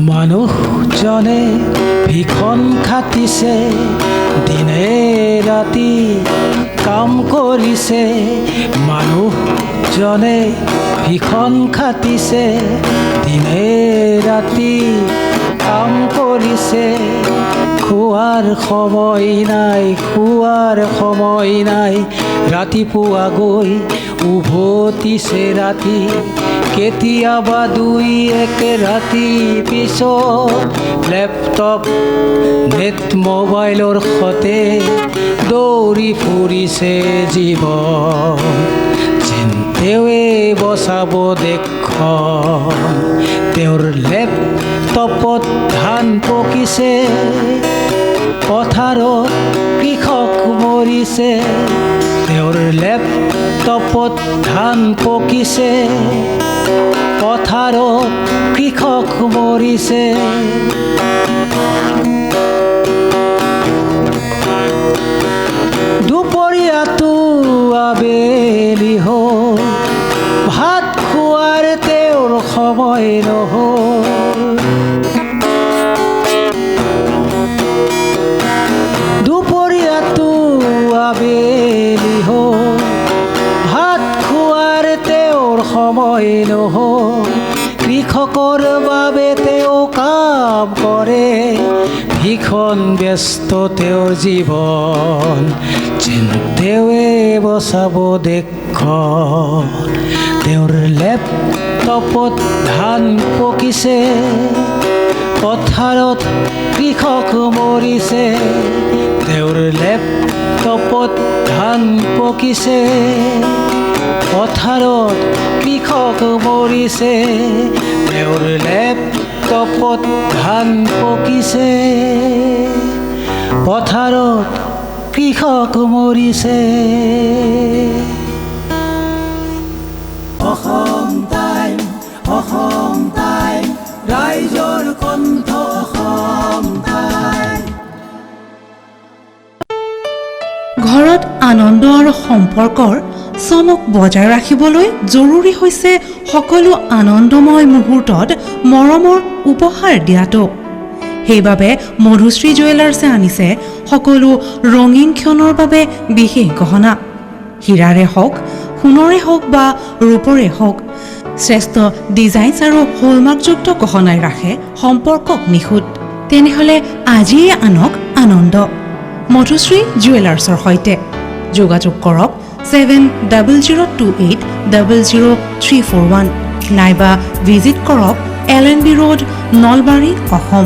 মানুহজনে ভীষণ খাটিছে, দিনে ৰাতি কাম কৰিছে। মানুহজনে ভীষণ খাটিছে, দিনে ৰাতি কাম কৰিছে। খোৱাৰ সময় নাই, খোৱাৰ সময় নাই, ৰাতিপুৱা গৈ উভতিছে ৰাতি। কেতিয়াবা দুই এক ৰাতি পিছত লেপটপ নেট মোবাইলৰ সতে দৌৰি ফুৰিছে জীৱন। চিন্তাৱে বচাব দেশখন, তেওঁৰ লেপটপত ধান পকিছে, পথাৰত কৃষক মৰিছে। তেওঁৰ লেপটপত ধান পকিছে, পথাৰত কৃষক মৰিছে। দুপৰীয়াটো আবেলি হ'ল, ভাত খোৱাৰ তেওঁৰ সময় নহ'ল। দুপৰীয়াটো আবেলি হ'ল, ভাত খোৱাৰ তেওঁৰ সময় নহ'ল। কৃষকৰ বাবে তেওঁ কাম কৰে, ভীষণ ব্যস্ত তেওঁৰ জীৱন। চিন্তাৱে বচাব দেশখন, তেওঁৰ লেপটপত ধান পকিছে, পথাৰত কৃষক মৰিছে। তেওঁৰ লেপটপত ধান পকিছে, পথাৰত কৃষক মৰিছে। তেওঁৰ লেপটপত ধান পকিছে, পথাৰত কৃষক মৰিছে। অসম টাইম, অসম টাইম, ৰাইজৰ কণ্ঠ অসম টাইম। ঘৰত আনন্দ আৰু সম্পৰ্কৰ চমক বজাই ৰাখিবলৈ জৰুৰী হৈছে সকলো আনন্দময় মুহূৰ্তত মৰমৰ উপহাৰ দিয়াটো। সেইবাবে মধুশ্ৰী জুৱেলাৰ্ছে আনিছে সকলো ৰঙীন ক্ষণৰ বাবে বিশেষ গহনা। হীৰাৰে হওক, সোণৰে হওক বা ৰূপৰে হওক, শ্ৰেষ্ঠ ডিজাইনছ আৰু হলমাৰ্কযুক্ত গহনাই ৰাখে সম্পৰ্কক নিখুঁত। তেনেহ'লে আজিয়ে আনক আনন্দ মধুশ্ৰী জুৱেলাৰ্ছৰ সৈতে। যোগাযোগ কৰক 7002800341 নাইবা ভিজিট কৰক LNB ৰোড, নলবাৰী, অসম।